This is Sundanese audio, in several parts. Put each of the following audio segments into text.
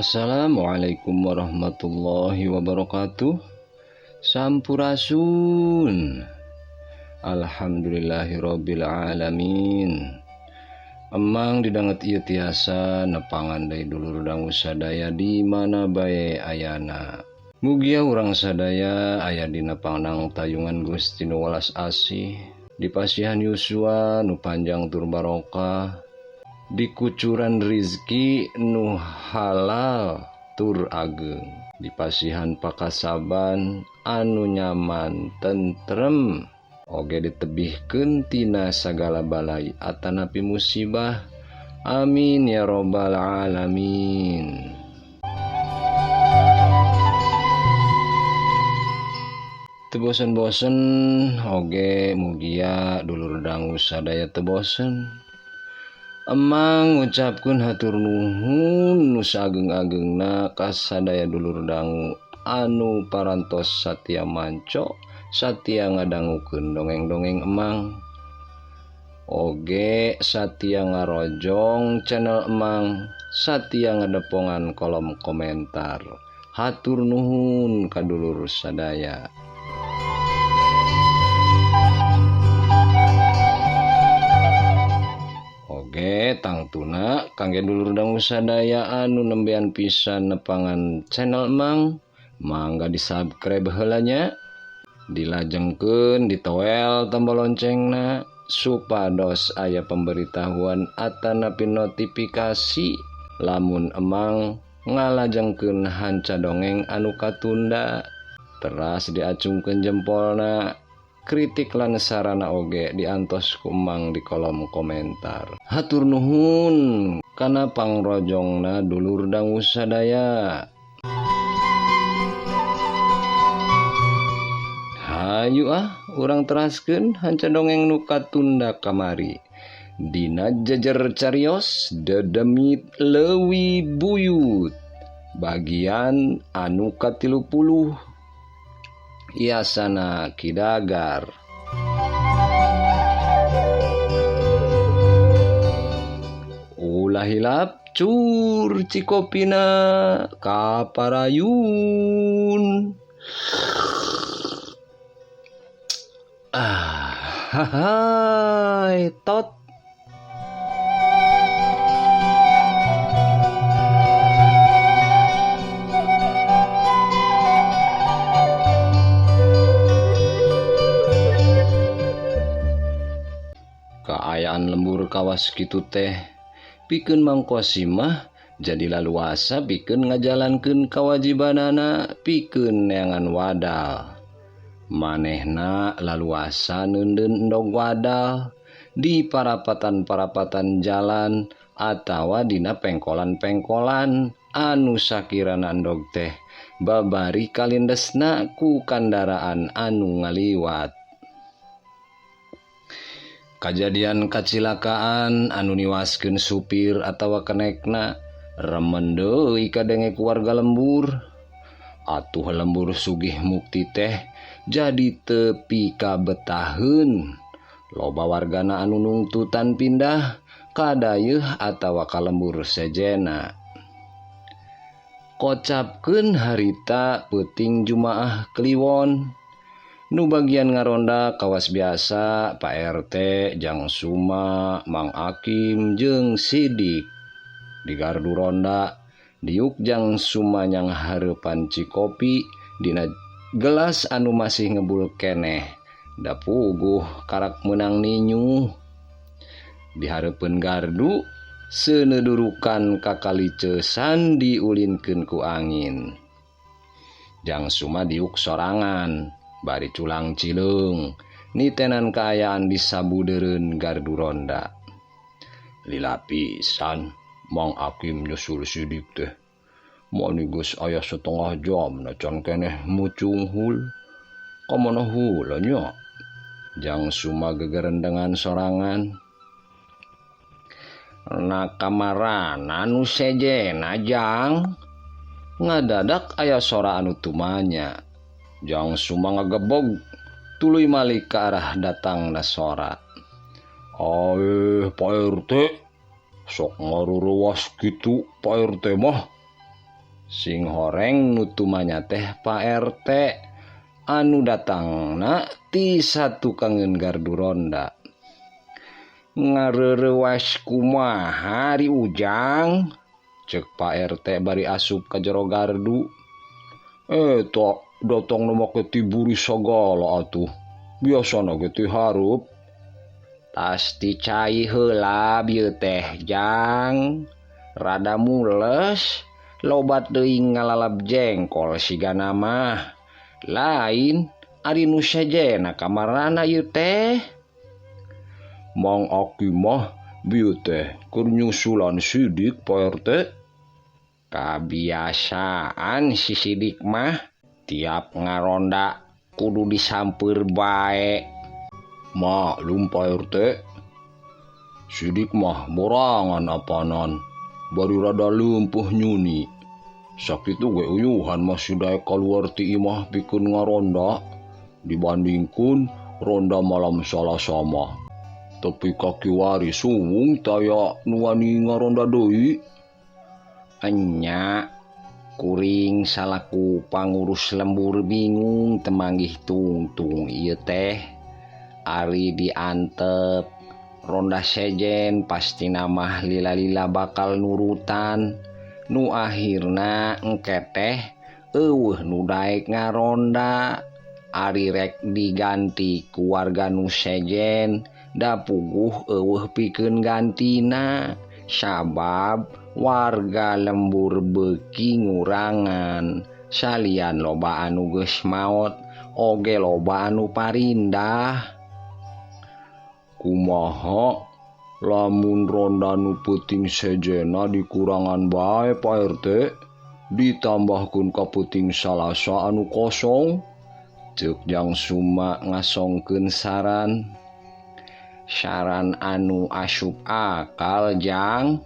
Assalamualaikum warahmatullahi wabarakatuh. Sampurasun. Alhamdulillahirabbil alamin. Emang didanget ieu tiasa nepangan deui dulur dangu sadaya di mana bae ayana. Mugia urang sadaya aya dina pangnang tayungan Gusti nu welas asih, dipasihan yuswa nu panjang tur barokah, dikucuran rizki nu halal tur ageng, dipasihan pakasaban anu nyaman tentrem, oge ditebihkeun tina sagala balai atanapi musibah. Amin ya robbal alamin. Teu bosen-bosen oge mugia dulur dangu sadaya teu bosen. Emang ngucapkeun hatur nuhun nu saageng-agengna ka sadaya dulur dangu anu parantos satia manco, satia ngadangukeun dongeng-dongeng Emang. Oge satia ngarojong channel Emang, satia ngadepongan kolom komentar. Hatur nuhun ka dulur sadaya. Oge tangtuna kangge dulur dangu sadaya anu nembean pisan nepangan channel Emang, mangga di-subscribe heula nya, dilajengkeun ditoel tombol loncengna supados aya pemberitahuan atanapi notifikasi lamun Emang ngalajengkeun hanca dongeng anu katunda. Teras diacungkeun jempolna, kritik lan sarana oge diantos ku Emang di kolom komentar. Hatur nuhun kana pangrojongna dulur dangu sadaya. Hayu urang teraskeun hanca dongeng nu katunda kamari. Dina jejer carios Dedemit Leuwih Buyut bagian anu ka-30, Iasana Ki Dagar. Ulah hilap cur cikopina kaparayun. Hai tot. Kaayaan lembur kawas kitu teh pikeun mangkosi mah jadi laluasa pikeun ngajalankeun kawajibanana pikeun neangan wadal. Manehna laluasa neundeun endog wadal di parapatan-parapatan jalan atawa dina pengkolan-pengkolan anu sakirana endog teh babari kalindesna ku kandaraan anu ngaliwat. Kajadian kacilakaan anu niwaskeun supir atawa kenekna remen deui kadenge ku warga lembur. Atuh lembur sugih mukti teh jadi teu pikabetaheun. Loba wargana anu nungtutan pindah ka dayeuh atawa ka lembur sejena. Kocapkeun harita peuting Jumaah Kliwon. Nu bagian ngaronda kawas biasa Pak RT, Jang Suma, Mang Akim, jeung Sidik. Di gardu ronda diuk Jang Suma nyang hareupan cikopi dina gelas anu masih ngebul keneh. Da puguh karak meunang ninyu. Di hareupeun gardu seunedurukan kakalicesan diulinkeun ku angin. Jang Suma diuk sorangan bari culang cileung nitenan kaayaan disabudeureun gardu ronda. Lila pisan Mang Akim nyusul Sidik teh. Mani geus aya setengah jam na can keneh mucunghul. Kamana heula nya? Jang Suma gegerendengan sorangan. Na kamarana nu sejena Jang. Ngadadak aya sora anu tumanya. Jang Suma ngagebog tuluy malih ka arah datangna sora. Pak RT, sok ngarurewas kitu Pak RT mah. Sing horeng nutumanya teh Pak RT anu datangna ti satukangkeun gardu ronda. Ngarerewas kumaha Ari Ujang, cek Pak RT bari asup ka jero gardu. Tok datang na make tiburi sagala atuh. Biasana ge ti harup. Tas dicai heula bieu teh Jang. Rada mules, lobat deui ngalalap jengkol sigana mah. Lain ari nu sejena kamarana ieu teh. Mang Aki mah bieu teh keur nyusulan sidik Pak RT. Kabiasaan si sidik mah tiap ngaronda kudu disamper bae. Maklum Pak RT, sidik mah borangan apanan, bari rada leumpeuh nyuni. Sakitu ge uyuhan masih daek kaluar ti imah pikeun ngaronda dibandingkeun ronda malam Salasa mah. Tapi kaki wari suwung taya nu wani ngaronda deui. Enya kuring salaku pangurus lembur bingung temanggih tungtung ieu teh. Ari diantep ronda sejen pasti namah lila-lila bakal nurutan. Nu akhirna engke teh eueuh nu daek ngaronda. Ari rek diganti ku warga nu sejen da puguh eueuh pikeun gantina. Sabab warga lembur beuki ngurangan. Salian loba anu geus maot oge loba anu parindah. Kumaha lamun ronda nu peuting sejena dikurangan bae Pak RT, ditambahkeun ka peuting Salasa anu kosong? Ceuk Jang Suma ngasongkeun saran. Saran anu asup akal Jang.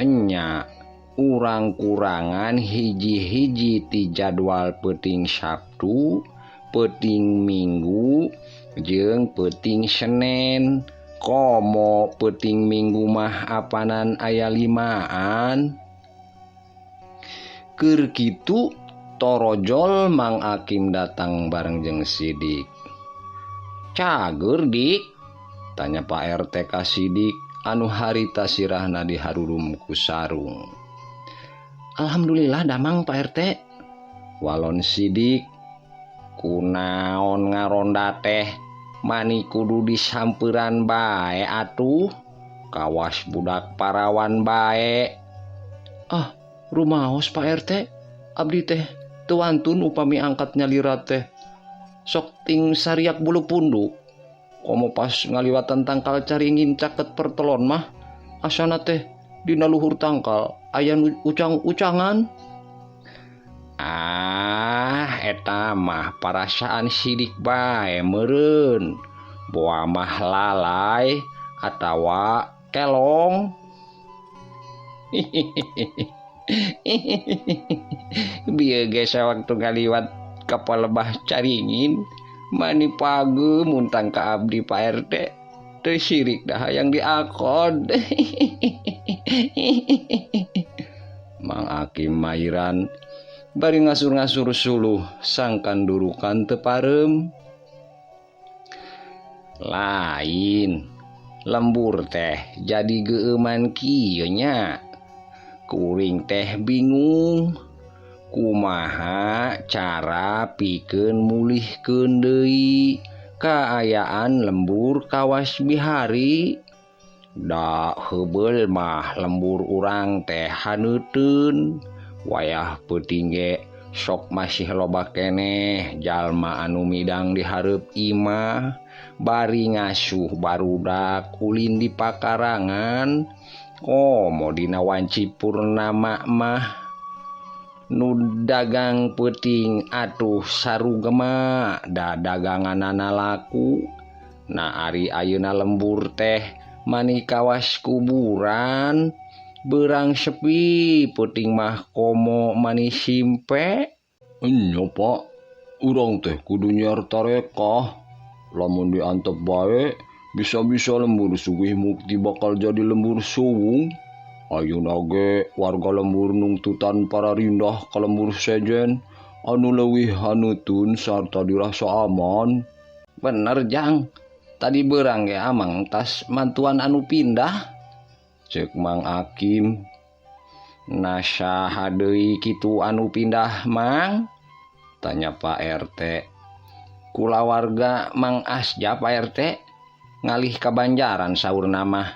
Enya urang kurangan hiji-hiji ti jadwal peuting Sabtu, peuting Minggu, jeung peuting Senen. Komo peuting Minggu mah apanan aya 5an. Keur kitu torojol Mang Akim datang bareng jeung Sidik. "Cager, Dik?" tanya Pak RT ka Sidik anu harita sirahna diharurum ku sarung. "Alhamdulillah damang Pak RT," walon Sidik. "Kunaon ngaronda teh mani kudu disamperan bae atuh, kawas budak parawan bae." "Ah, rumaos Pak RT, abdi teh teu wantun upami angkat nyalirat teh. Sok ting sariak bulu punduk. Komo pas ngaliwatan tangkal caringin caket pertelon mah, asana teh dina luhur tangkal aya ucang-ucangan." Eta mah parasaan Sidik bae meureun. Boa mah lalai atawa kelong. Bieu ge sawaktu ngaliwat ka palebah caringin, mani page muntang ka abdi Pak RT. Teu sirik dah hayang diakod. Mang Akim mairan bari ngasur-ngasur suluh sangkan durukan teu parem. Lain lembur teh jadi geueuman kieu nya. Kuring teh bingung kumaha cara pikeun mulihkeun deui kaayaan lembur kawas bihari. Da heubeul mah lembur urang teh haneuteun. Wayah peuting ge sok masih loba keneh jalma anu midang di hareup imah bari ngasuh barudak ulin di pakarangan. Komo dina wanci purnama mah nu dagang peuting atuh sarugema da daganganana laku. Na ari ayeuna lembur teh mani kawas kuburan beurang sepi, peuting mah komo mani simpe. "Enya Pak, urang teh kudu nyiar tarekah. Lamun diantep bae bisa-bisa lembur sugih mukti bakal jadi lembur suwung." Ayeuna ge warga lembur nungtutan para rindah ka lembur sejen anu leuwih haneutun sarta dirasa aman. Bener Jang, tadi beurang ge amang tas mantuan anu pindah, ceuk Mang Akim. Nasaha deui kitu anu pindah Mang? Tanya Pak RT. Kulawarga Mang Asja Pak RT ngalih ka Banjaran saurna mah.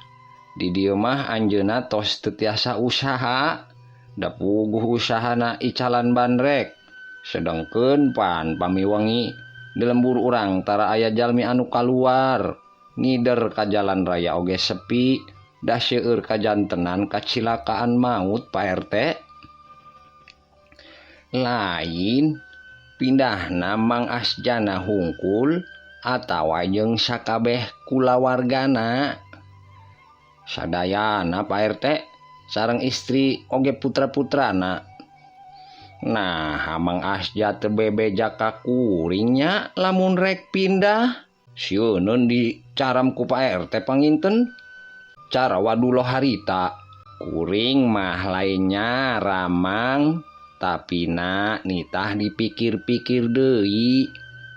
Di dieu mah anjeunna tos teu tiasa usaha, da puguh usahana icalan bandrek. Sedengkeun pan pamiwangi di lembur urang tara aya jalmi anu kaluar, ngider ka jalan raya oge sepi, da seueur kajantenan kacilakaan maut Pak RT. Lain pindahna Mang Asjana hungkul atawa jeung sakabeh kulawargana. Sadayana Pak RT sareng istri oge putra-putrana. Nah, Mang Asja teu bebeja ka kuringnya lamun rek pindah. Sieuneun dicaram ku Pak RT panginten. Cara wadulo harita. Kuring mah lainnya ramang, tapi nitah dipikir-pikir deui.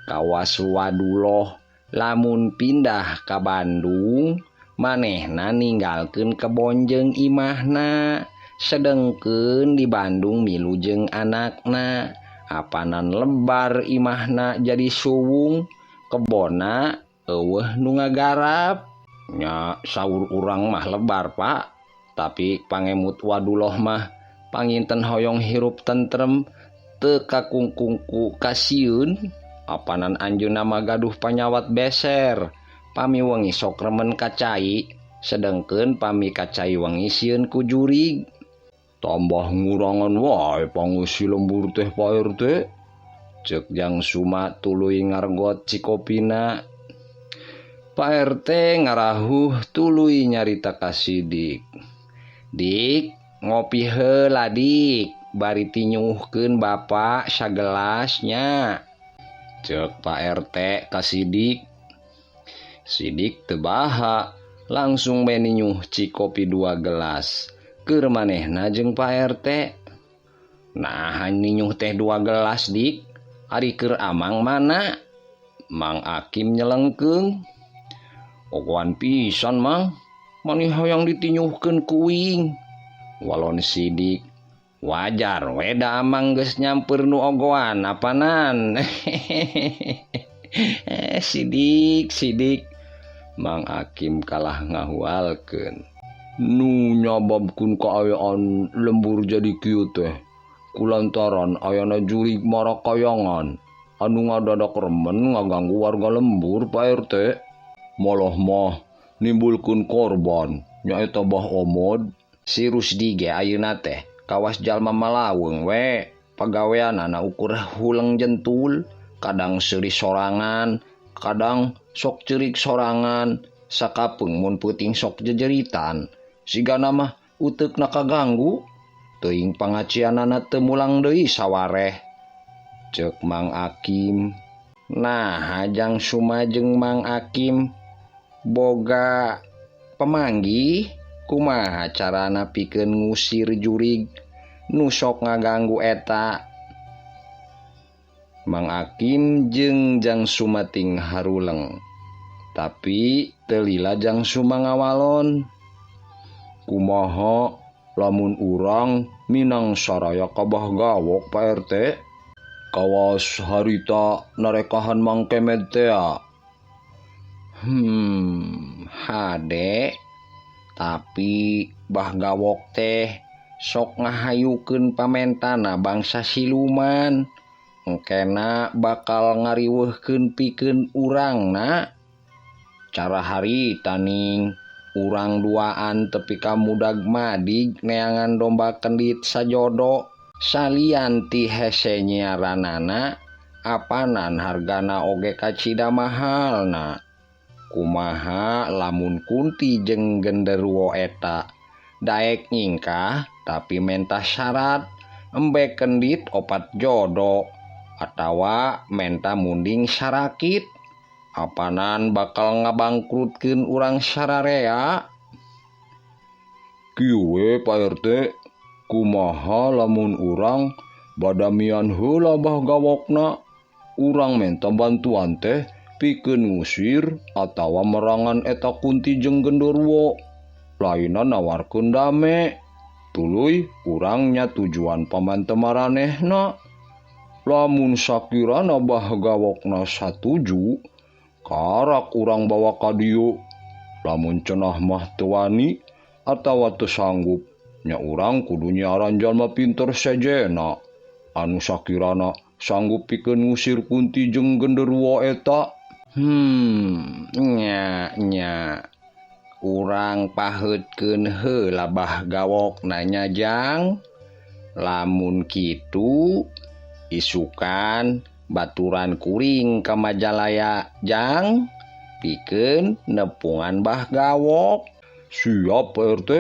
Kawas waduloh lamun pindah ka Bandung, manehna ninggalkeun kebon jeung imahna, sedengkeun di Bandung milu jeung anakna. Apanan lebar imahna jadi suwung, kebonna eueuh nu ngagarap. Nya saur urang mah lebar Pak, tapi pangemut waduloh mah panginten hoyong hirup tentrem teu kakungkungku kasieun. Apanan anjeunna mah gaduh panyawat beser, pamiwengi sok remen kacai, sedengkeun pami kacai wengi sieun ku jurig. Tambah ngurangan wae pangeusi lembur teh Pak RT, ceuk Jang Suma tuluy ngargot cikopina. Pak RT ngarahuh tuluy nyarita ka Sidik. Dik, ngopi heula Dik, bari tinyuhkeun Bapak sagelasnya, ceuk Pak RT ka Sidik. Sidik teu baha, langsung bae ninyuh cikopi 2 gelas. Keur manehna jeung Pak RT. Nah, ninyuh teh 2 gelas Dik, ari keur amang mana? Mang Akim nyelengkeung. Ogoan pisan Mang, maneh hoyong ditinyuhkeun kuing. Walon Sidik, wajar we da amang geus nyamper nu ogoan apanan. Sidik. Mang Akim kalah ngahualkeun. Nu nyababkeun kaayaan lembur jadi kieu teh kulantaran ayana jurig marakayangan anu ngadadak remen ngaganggu warga lembur Pak RT. Malah mah nimbulkeun korban nyaeta Bah Omod. Si Rusdi ge ayeuna teh kawas jalma malaweung we, pagaweanana ukur huleng jentul, kadang seuri sorangan, kadang sok ceurik sorangan, sakapeung mun peuting sok jejeritan. Sigana mah uteukna kaganggu, teuing pangacianana teu mulang deui sawareh, ceuk Mang Akim. Nah, Jang Suma jeung Mang Akim boga pemanggih, kumaha carana pikeun ngusir jurig nu sok ngaganggu eta. Mang Akim jeung Jang Suma ting haruleng, tapi teu lila Jang Suma ngawalon. Kumaha lamun urang minang saraya ka Bah Gawok Pak RT? Kawas harita narekahan Mang Kemed teh. Hade, tapi Bah Gawok teh sok ngahayukeun pamentana bangsa siluman, engkena bakal ngariweuhkeun pikeun urangna. Cara harita ning urang duaan tepi ka mudag madig neangan domba kendit sajodo, salian ti hese nyiaranana, apanan hargana oge kacida mahalna. Kumaha lamun Kunti jeung genderuwo eta daek nyingkah tapi mentah syarat embe kendit opat jodo atawa menta munding sarakit, apanan bakal ngabangkrutkeun urang sararea. Kieu Pak RT, kumaha lamun urang badamian heula bah gawokna, urang menta bantuan teh pikeun ngusir atawa merangan eta Kunti jeung genderuwo. Laina nawarkeun dame. Tuluy urang nya tujuan pamante maranehna. Lamun sakirana bah gawokna satuju, karak urang bawa ka dieu. Lamun cenah mah teu wani atawa teu sanggup, nya urang kudu nyiaran jalma pinter sejena anu sakirana sanggup pikeun ngusir Kunti jeung genderuwo eta. Nya urang paheutkeun heula bah gawokna nya Jang. Lamun kitu isukan baturan kuring ka Majalaya Jang, pikeun nepungan bah gawok. Siap Pak RT.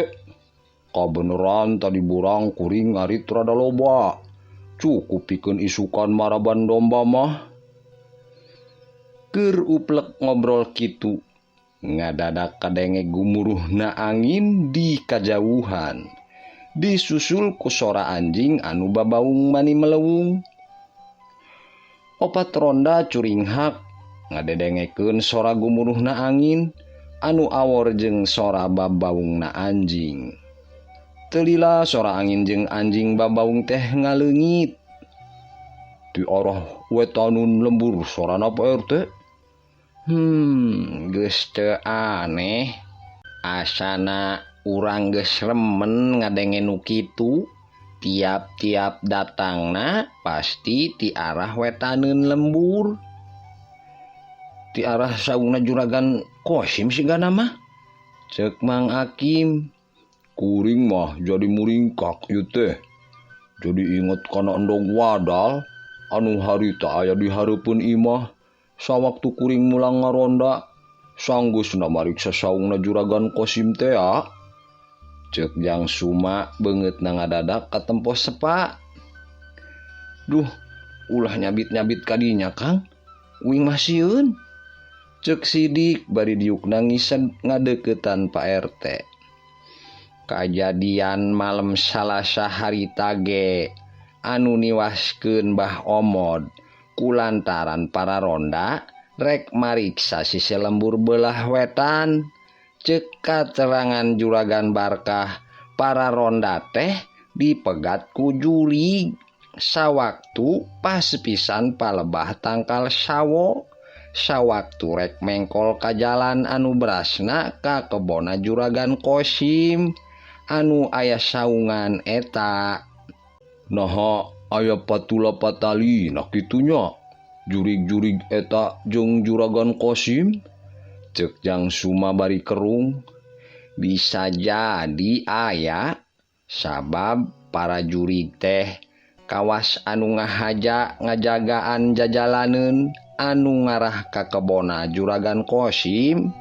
Kabeneran tadi burang kuring ngarit rada loba. Cukup pikeun isukan maraban domba mah. Keur uplek ngobrol kitu, ngadadak kadenge gumuruhna angin di kajauhan. Disusul ku sora anjing anu babaung mani melewung. Opat ronda curinghak ngadedengekeun sora gumuruhna angin anu awor jeung sora babaungna anjing. Teu lila sora angin jeung anjing babaung teh ngaleungit. Di arah wetanun lembur sorana Pak RT. Geus teu aneh. Asana urang geus remen ngadenge nu kitu. Tiap-tiap datangna pasti ti arah wetaneun lembur. Ti arah saungna Juragan Kosim sigana mah. Ceuk Mang Akim. Kuring mah jadi muringkak ieu teh. Jadi inget kana endog wadal anu harita aya di hareupeun imah. Sawaktu kuring mulang ngaronda, sanggeusna mariksa saungna Juragan Kosim teh. Ceuk Jang Suma beungeutna ngadadak ka tempo sepa. Duh, ulah nyabit-nyabit kadinya Kang. Uing mah sieun. Ceuk Sidik bari diukna ngised ngadeuketan Pak RT. Kajadian malam Salasa harita ge anu niwaskeun Mbah Omod kulantaran para ronda rek mariksa sise lembur belah wetan. Ceuk katerangan Juragan Barkah, para ronda teh dipegat ku jurig sawaktu pas pisan palebah tangkal sawo. Sawaktu rek mengkol ka jalan anu berasna ka kebona Juragan Kosim anu aya saungan eta. Naha aya patula patali na kitunya jurig-jurig eta jeung Juragan Kosim. Ceuk Jang Suma bari kerung. Bisa jadi aya sabab para jurig teh kawas anu ngahaja ngajagaan jajalaneun anu ngarah ka kebona Juragan Kosim.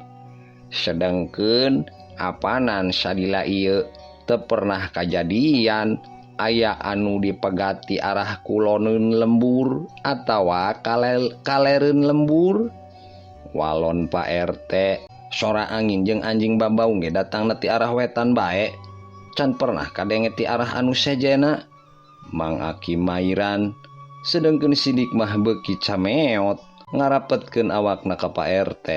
Sedengkeun apanan sadila ieu teu pernah kajadian aya anu dipegat ti arah kuloneun lembur atawa kalereun lembur. Walon Pak RT, sora angin jeung anjing babaung ge datangna ti arah wetan bae, can pernah kadenge ti arah anu sejena. Mang Akim mairan, sedengkeun Sidik mah beuki cameot ngarapetkeun awakna ka Pak RT.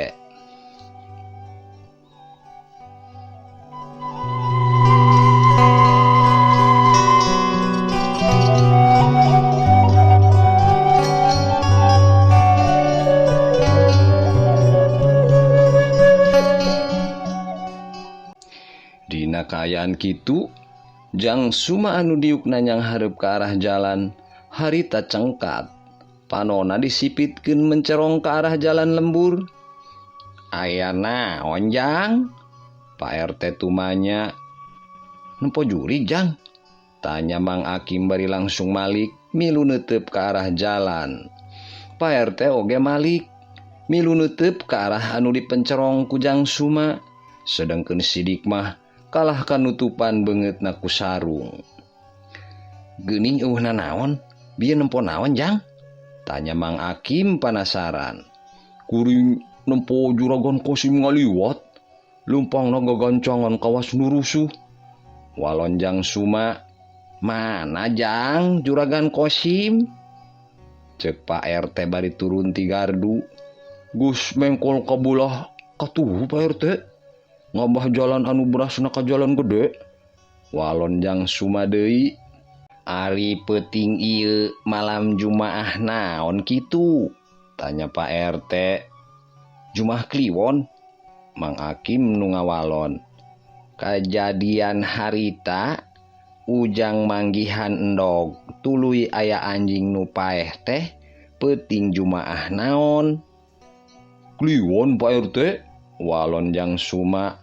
Dina kaayaan kitu, Jang Suma anu diukna nyang hareup ka arah jalan harita cengkat. Panona disipitkeun mencerong ka arah jalan lembur. Aya naon Jang? Pak RT tumanya. Nempo jurig Jang? Tanya Mang Akim bari langsung malik milu neuteup ka arah jalan. Pak RT oge malik milu neuteup ka arah anu dipencerong ku Jang Suma. Sedengkeun Sidik mah kalah kanutupan beungeutna ku sarung. Geuning eueuhna naon? Bieu nempo naon Jang? Tanya Mang Akim panasaran. Kuring nempo Juragan Kosim ngaliwat, leumpangna gagancangan kawas nu rusuh. Walonjang Suma, mana jang Juragan Kosim? Cek Pak RT bari turun ti gardu. Gus mengkol kabulah katuh Pak RT. Ngabah jalan anu berasna ka jalan gede. Walonjang Suma deui. Ari peuting ieu malam Jumaah naon kitu? Tanya Pak RT. Jumaah Kliwon. Mang Akim nu ngawalon. Kajadian harita ujang manggihan endog tuluy aya anjing nu paeh teh peuting Jumaah naon? Kliwon Pak RT. Walonjang Suma.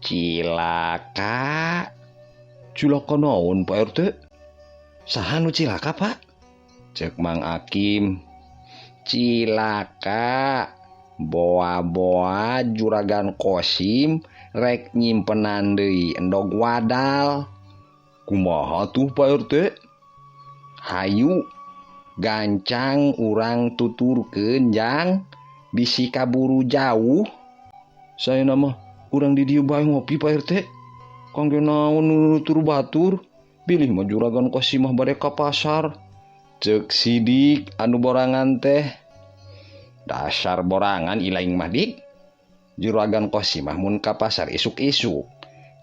Cilaka. Cilaka naon Pak RT? Saha nu cilaka Pak? Cek Mang Akim. Cilaka. Boa-boa Juragan Kosim rek nyimpenan deui endog wadal. Kumaha tuh Pak RT? Hayu gancang urang tuturkeun jang bisi kaburu jauh. Saya nama urang di dieu bae ngopi Pak RT. Kangge naon nutur batur? Bilih mah Juragan Kosim mah bade ka pasar. Cek sidik anu borangan teh. Dasar borangan ilaing mah dik. Juragan Kosim mah mun ka pasar isuk-isuk.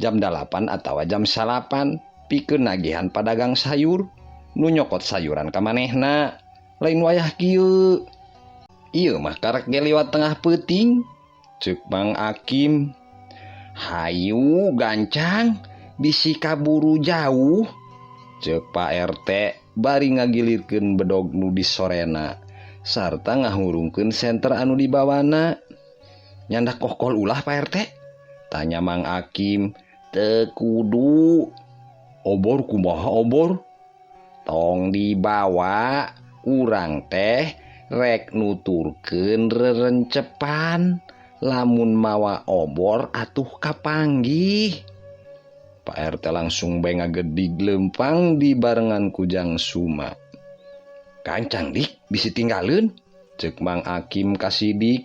Jam 8 atawa jam 9 pikeun nagihan padagang sayur. Nu nyokot sayuran ka manehna. Lain wayah kieu. Ieu mah karek ge liwat tengah peuting. Cek Mang Akim. Hayu gancang bisi kaburu jauh. Cek Pak RT bari ngagilirkeun bedog nu di sorena sarta ngahurungkeun senter anu dibawana. Nyandak kokol ulah Pak RT? Tanya Mang Akim. Teu kudu. Obor kumaha obor? Tong dibawa urang teh rek nuturkeun rerencepan. Lamun mawa obor atuh kapanggih. Pak RT langsung bae ngagedig lempang di barengan kujang Suma. Kancang dik bisi tinggalin. Cek Mang Akim kasidik.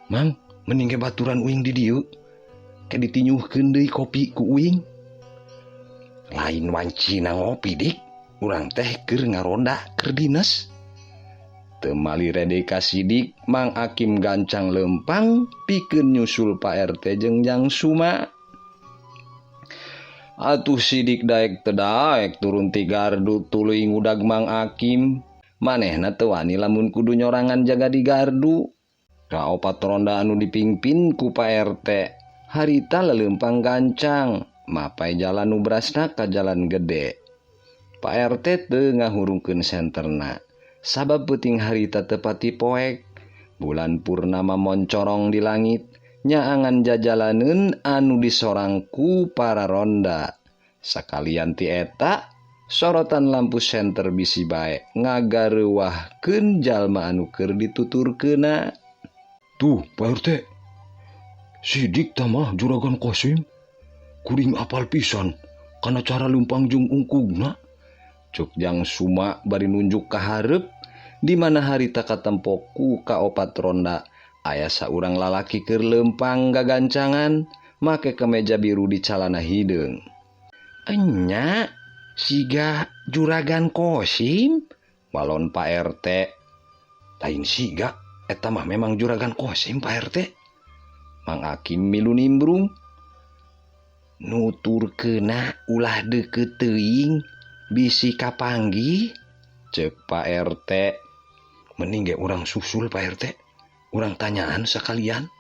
Mang, mending ke baturan uing di dieu. Ke ditinyuhkeun deui kopi ku uing. Lain wancina ngopi dik. Urang teh keur ngaronda keur dinas. Teu mali rede kasidik, Mang Akim gancang lempang pikeun nyusul Pak RT jeung Jang Suma. Atuh sidik daek teu daek turun ti gardu tuluy ngudag Mang Akim. Manehna teu wani lamun kudu nyorangan jaga di gardu. Kaopat ronda anu dipingpin ku Pak RT harita lelempang gancang mapai jalan nu brasna ka jalan gede. Pak RT teu ngahurungkeun senterna sabab peuting harita teu pati poek. Bulan purnama moncorong di langit nyaangan jajalaneun anu disorang ku para ronda. Sakalian ti eta sorotan lampu senter bisi bae ngagareuwahkeun jalma anu keur dituturkeunna. Tuh Pak RT, sidik tamah Juragan Kosim kuring apal pisan kana cara lempang jeung ungkugna. Cuk Jang Suma bari nunjuk ka hareup di mana harita katempo ku kaopat ronda aya saurang lalaki keur lempang gagancangan make kemeja biru di calana hideung. Enya siga Juragan Kosim? Walon Pak RT. Lain siga, eta mah memang Juragan Kosim Pak RT. Mang Akim milu nimbrung. Nuturkeuna ulah deukeut teuing bisi kapanggih. Cek Pak RT. Mending ge urang susul Pak RT. Urang tanyaan sakalian.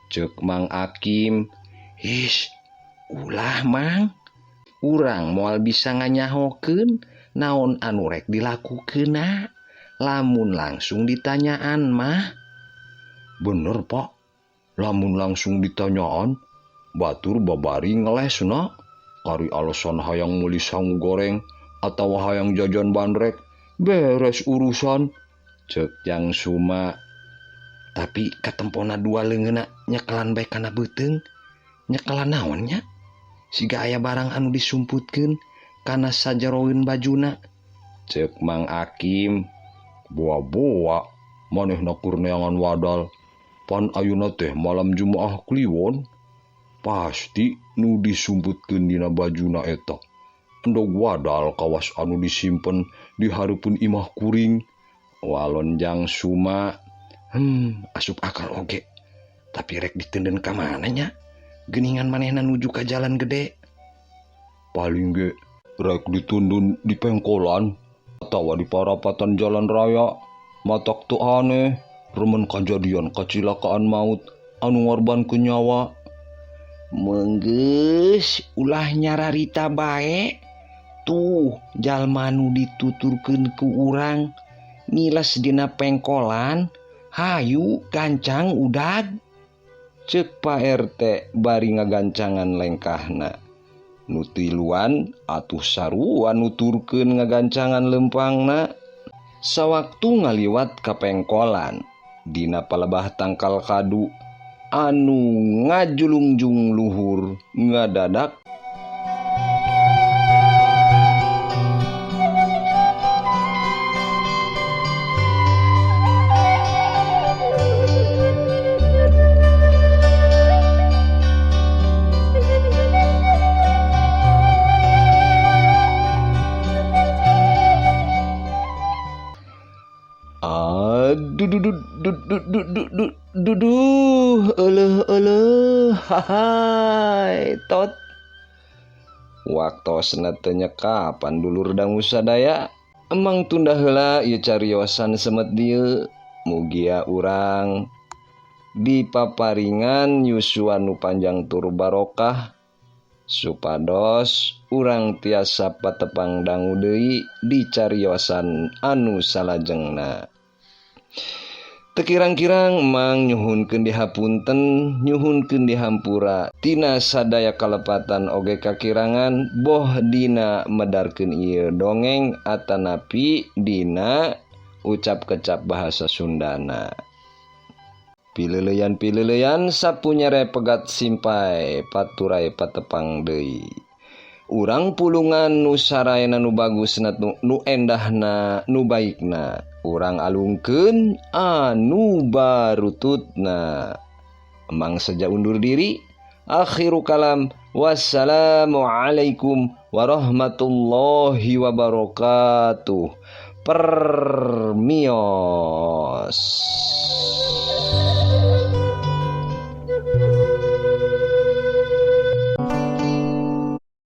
Cek Mang Akim. His, ulah Mang. Urang moal bisa nganyahokeun naon anu rek dilakukeunna. Lamun langsung ditanyaan mah. Bener Pak. Lamun langsung ditanyaan, batur babari ngelesna. Kari alasan hayang meuli sangu goreng atawa hayang jajan bandrek, beres urusan. Cek Jang Suma. Tapi katempona dua leungeuna nyekelan bae kana beuteung. Nyekelan naonnya? Siga aya barang anu disumputkeun kana sajeroeun bajuna. Cek Mang Akim. Boa-boa manehna keur neangan wadal. Pan ayeuna teh malam Jumaah Kliwon. pasti nu disumputkeun dina bajuna eta. Endog wadal kawas anu disimpen di hareupeun imah kuring. Walon Jang Suma, asup akal oge. Tapi rek diteunden ka mana nya? Geuningan manehna nuju ka jalan gede. Paling ge rek ditundun di pengkolan atawa di parapatan jalan raya. Matak teu aneh, remen kajadian kacilakaan maut anu ngorbankeun nyawa. Menggeus ulah nyararita bae. Tuh jalma nu dituturkeun ku urang niles dina pengkolan, hayu gancang udag. Ceuk Pak RT bari ngagancangan lengkahna. Nu tiluan atuh sarua nuturkeun ngagancangan lempangna. Sawaktu ngaliwat ka pengkolan, dina palebah tangkal kadu anu ngajulungjung luhur ngadadak hahai tot. Waktosna teu nyekapan dulur dangu sadaya. Emang tunda heula ieu cariosan semet dieu. Mugia urang dipaparingan yusua nu panjang tur barokah supados urang tiasa patepang dangu deui di cariosan anu salajengna. Tekirang-kirang emang nyuhunkeun dihapunten, nyuhunkeun dihampura tina sadaya kalepatan oge kakirangan boh dina medarkeun ieu dongeng atanapi dina ucap kecap bahasa Sundana. Pileuleyan sapunyere pegat simpai paturai patepang deui. Urang pulungan nu sarayana nu bagusna nu endahna nu baikna. Urang alungkeun anu barututna. Emang saja undur diri. Akhiru kalam. Wassalamualaikum warahmatullahi wabarakatuh. Permios.